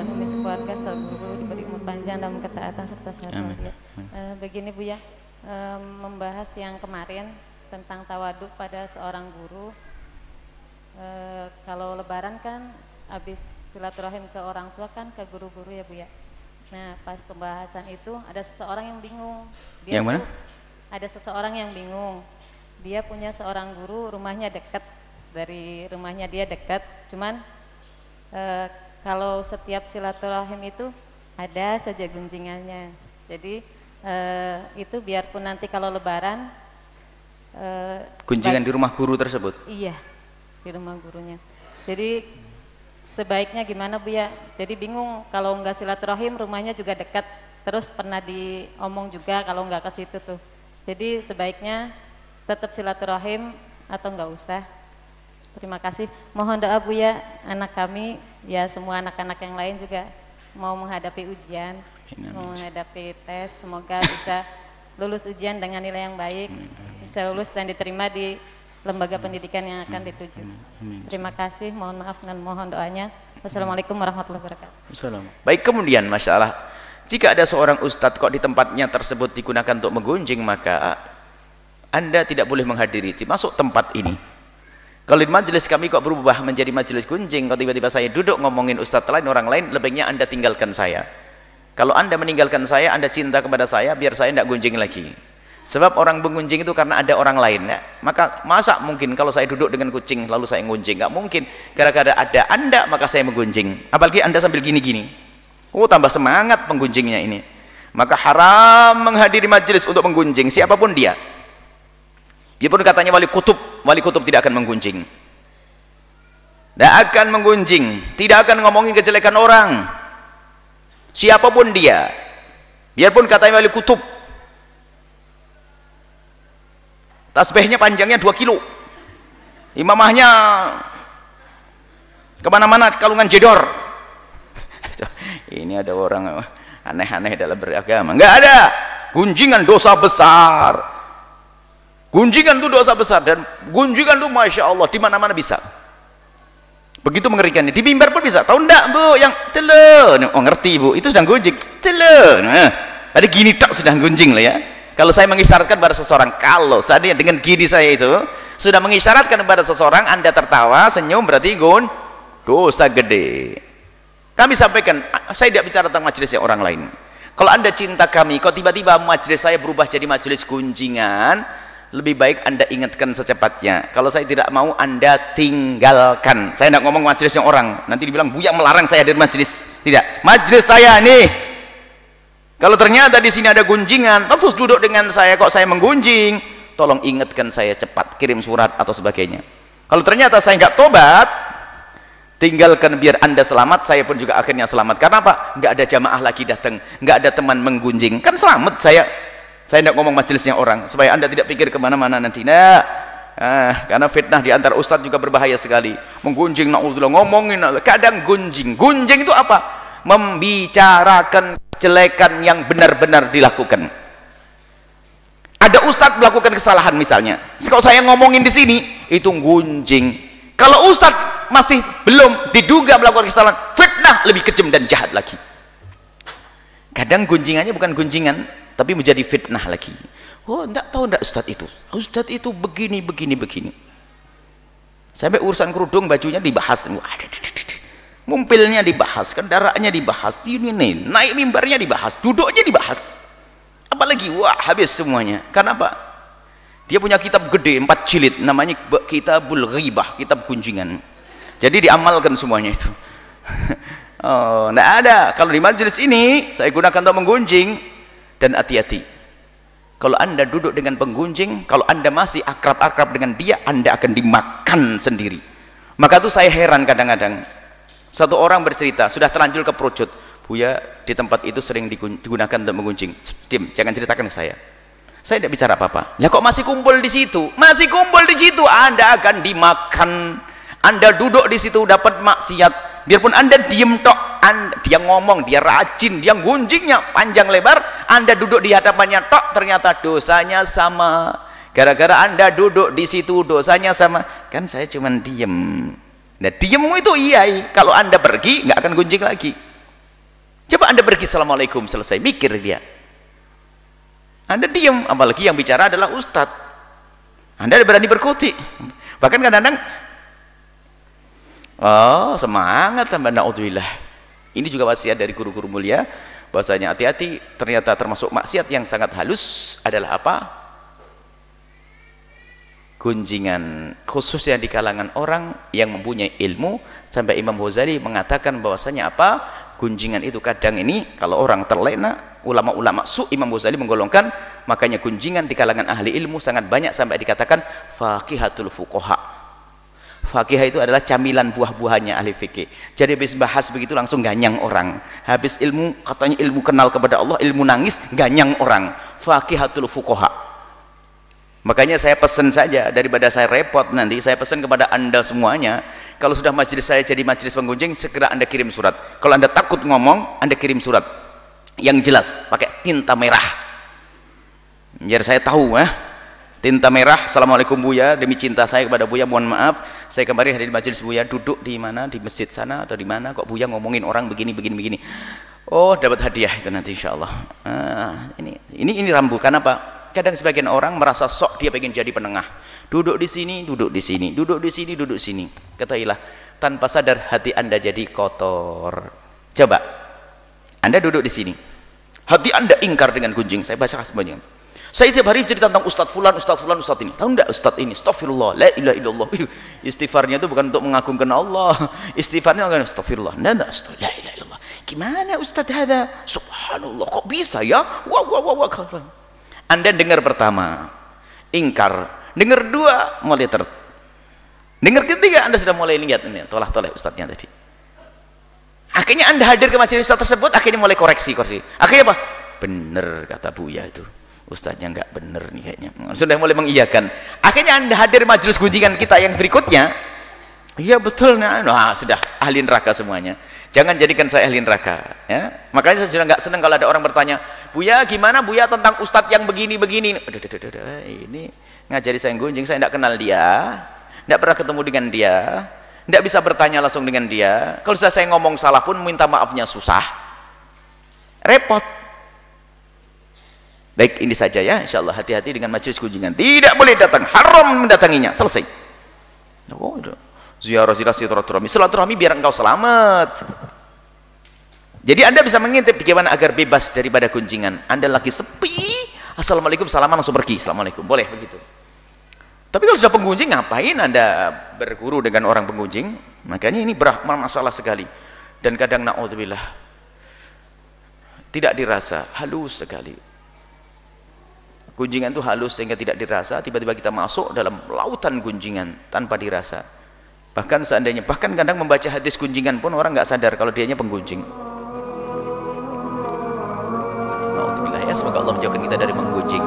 dan umi sekeluarga serta guru-guru diberi umur panjang dalam ketaatan serta sehat walafiat. Begini Bu ya, membahas yang kemarin tentang tawaduk pada seorang guru. Kalau lebaran kan habis silaturahim ke orang tua kan ke guru-guru ya Bu ya. Nah pas pembahasan itu ada seseorang yang bingung. Dia yang mana? Ada seseorang yang bingung. Dia punya seorang guru, rumahnya dekat, dari rumahnya dia dekat, cuman kalau setiap silaturahim itu ada saja gunjingannya. Jadi itu biarpun nanti kalau lebaran gunjingan di rumah guru tersebut? Iya, di rumah gurunya. Jadi sebaiknya gimana Bu ya? Jadi bingung kalau nggak silaturahim, rumahnya juga dekat, terus pernah diomong juga kalau nggak ke situ tuh. Jadi sebaiknya tetap silaturahim atau nggak usah. Terima kasih. Mohon doa Bu ya, anak kami ya semua anak-anak yang lain juga mau menghadapi ujian, mau menghadapi tes, semoga bisa lulus ujian dengan nilai yang baik, bisa lulus dan diterima di lembaga pendidikan yang akan dituju. Terima kasih, mohon maaf dan mohon doanya. Wassalamualaikum warahmatullahi wabarakatuh. Baik, kemudian masalah jika ada seorang ustadz kok di tempatnya tersebut digunakan untuk menggunjing, maka Anda tidak boleh menghadiri, termasuk tempat ini. Kalau di majelis kami kok berubah menjadi majelis gunjing, kalau tiba-tiba saya duduk ngomongin ustadz lain, orang lain, lebihnya Anda tinggalkan saya. Kalau Anda meninggalkan saya, Anda cinta kepada saya, biar saya tidak gunjing lagi. Sebab orang menggunjing itu karena ada orang lain ya. Maka masa mungkin kalau saya duduk dengan kucing lalu saya gunjing? Nggak mungkin. Gara-gara ada Anda maka saya menggunjing. Apalagi Anda sambil gini-gini. Oh, tambah semangat penggunjingnya ini. Maka haram menghadiri majelis untuk menggunjing siapapun dia. Dia pun katanya wali kutub tidak akan menggunjing. Tidak akan menggunjing, tidak akan ngomongin kejelekan orang. Siapapun dia, biarpun katanya wali kutub, tasbihnya panjangnya 2 kilo, imamahnya kemana-mana kalungan jedor. Ini ada orang aneh-aneh dalam beragama. Enggak ada. Gunjingan dosa besar. Gunjingan itu dosa besar, dan gunjingan itu masya Allah di mana-mana bisa. Begitu mengerikannya. Di mimbar pun bisa. Tahu enggak Bu yang telun? Oh ngerti Bu, itu sedang gunjing. Telun. Ada gini tak sedang gunjing lah ya. Kalau saya mengisyaratkan pada seseorang, kalau saya dengan gini saya itu sudah mengisyaratkan kepada seseorang, Anda tertawa, senyum, berarti dosa gede. Kami sampaikan, saya tidak bicara tentang majelisnya orang lain. Kalau Anda cinta kami, kok tiba-tiba majelis saya berubah jadi majelis gunjingan, lebih baik Anda ingatkan secepatnya. Kalau saya tidak mau, Anda tinggalkan. Saya tidak ngomong majelisnya orang, nanti dibilang Buya melarang saya dari majelis. Tidak, majelis saya nih. Kalau ternyata di sini ada gunjingan, terus duduk dengan saya kok saya menggunjing, tolong ingatkan saya cepat, kirim surat atau sebagainya. Kalau ternyata saya nggak tobat, tinggalkan biar Anda selamat, saya pun juga akhirnya selamat. Karena apa? Nggak ada jamaah lagi datang, nggak ada teman menggunjing, kan selamat saya. Saya tidak ngomong majelisnya orang supaya Anda tidak pikir kemana-mana nanti. Nah, karena fitnah di antara ustadz juga berbahaya sekali. Menggunjing, naudzubillah, ngomongin, kadang gunjing. Gunjing itu apa? Membicarakan kejelekan yang benar-benar dilakukan. Ada ustadz melakukan kesalahan misalnya. Kalau saya ngomongin di sini, itu gunjing. Kalau ustadz masih belum diduga melakukan kesalahan, fitnah lebih kejam dan jahat lagi. Kadang gunjingannya bukan gunjingan, tapi menjadi fitnah lagi. Oh, enggak tahu enggak Ustadz itu begini. Sampai urusan kerudung bajunya dibahas, mumpilnya dibahas, kendaraannya dibahas, ini naik mimbarnya dibahas, duduknya dibahas. Apalagi wah habis semuanya. Karena apa? Dia punya kitab gede 4 jilid namanya Kitabul Ghibah, kitab gunjingan. Jadi diamalkan semuanya itu. Oh, enggak ada. Kalau di majelis ini saya gunakan untuk menggunjing. Dan hati-hati, kalau Anda duduk dengan penggunjing, kalau Anda masih akrab-akrab dengan dia, Anda akan dimakan sendiri. Maka itu saya heran kadang-kadang, satu orang bercerita sudah terlanjur ke Procut, Buya di tempat itu sering digunakan untuk menggunjing. Diam, jangan ceritakan ke saya tidak bicara apa-apa. Ya kok masih kumpul di situ? Masih kumpul di situ, Anda akan dimakan. Anda duduk di situ dapat maksiat, biarpun Anda diem tok, dia ngomong, dia rajin, dia gunjingnya panjang lebar, Anda duduk di hadapannya tok, ternyata dosanya sama. Gara-gara Anda duduk di situ dosanya sama. Kan saya cuman diem. Nah diemmu itu iya, kalau Anda pergi nggak akan gunjing lagi. Coba Anda pergi assalamualaikum, selesai, mikir dia. Anda diam, apalagi yang bicara adalah ustadz. Anda berani berkutik. Bahkan kadang-kadang, oh semangat tambah, na'udzubillah. Ini juga wasiat dari guru-guru mulia, bahwasanya hati-hati, ternyata termasuk maksiat yang sangat halus adalah apa? Gunjingan, khususnya di kalangan orang yang mempunyai ilmu. Sampai Imam Ghazali mengatakan bahwasanya apa? Gunjingan itu kadang ini kalau orang terlena, ulama-ulama Imam Ghazali menggolongkan, makanya gunjingan di kalangan ahli ilmu sangat banyak sampai dikatakan faqihatul fuqaha. Faqihah itu adalah camilan buah-buahannya ahli fikih. Jadi habis bahas begitu langsung ganyang orang. Habis ilmu, katanya ilmu kenal kepada Allah, ilmu nangis, ganyang orang. Faqihatul fuqaha. Makanya saya pesan saja, daripada saya repot nanti, saya pesan kepada Anda semuanya, kalau sudah majelis saya jadi majelis penggunjing, segera Anda kirim surat. Kalau Anda takut ngomong, Anda kirim surat yang jelas, pakai tinta merah, biar saya tahu. Tinta merah, assalamualaikum Buya, demi cinta saya kepada Buya, mohon maaf, saya kemarin hadir di majelis Buya, duduk di mana, di masjid sana atau di mana, kok Buya ngomongin orang begini begini. Oh, dapat hadiah itu nanti insya Allah. Ini rambu. Kenapa? Kadang sebagian orang merasa sok dia pengen jadi penengah, duduk di sini, duduk di sini, duduk di sini, duduk di sini. Ketahuilah, tanpa sadar hati Anda jadi kotor. Coba Anda duduk di sini, hati Anda ingkar dengan gunjing. Saya baca semuanya. Saya tiap hari cerita tentang Ustadz Fulan, Ustadz Fulan, Ustadz ini. Tahu enggak Ustadz ini? Astagfirullah, la ilaha illallah. Istighfarnya itu bukan untuk mengagungkan Allah. Istighfarnya bukan astagfirullah. Enggak, la ilaha illallah. Gimana Ustadz ada? Subhanallah, kok bisa ya? Wah. Anda dengar pertama, ingkar. Dengar dua, mulai dengar ketiga, Anda sudah mulai lihat ini, toleh ustadznya tadi. Akhirnya Anda hadir ke majelis ustadz tersebut, akhirnya mulai koreksi. Akhirnya apa? Bener kata Buya itu. Ustadznya nggak bener nih kayaknya. Sudah mulai mengiyakan. Akhirnya Anda hadir majelis gunjingan kita yang berikutnya. Iya betul. Nah, sudah ahli neraka semuanya. Jangan jadikan saya ahli neraka, ya. Makanya saya sudah nggak senang kalau ada orang bertanya, Buya gimana Buya tentang ustadz yang begini-begini. Ini ngajari saya gunjing, saya tidak kenal dia, tidak pernah ketemu dengan dia, tidak bisa bertanya langsung dengan dia. Kalau saya ngomong salah pun minta maafnya susah, repot. Baik, ini saja ya, insya Allah. Hati-hati dengan majelis gunjingan, tidak boleh datang, haram mendatanginya, selesai. Oh, ziarah silaturahmi biar engkau selamat. Jadi Anda bisa mengintip bagaimana agar bebas daripada gunjingan. Anda lagi sepi, assalamualaikum, salaman, langsung pergi, assalamualaikum, boleh begitu. Tapi kalau sudah penggunjing, ngapain Anda berguru dengan orang penggunjing? Makanya ini masalah sekali. Dan kadang na'udzubillah, tidak dirasa, halus sekali. Gunjingan itu halus sehingga tidak dirasa, tiba-tiba kita masuk dalam lautan gunjingan tanpa dirasa. Bahkan seandainya, bahkan kadang membaca hadis gunjingan pun orang nggak sadar kalau dianya penggunjing. Alhamdulillah ya, semoga Allah menjauhkan kita dari menggunjing.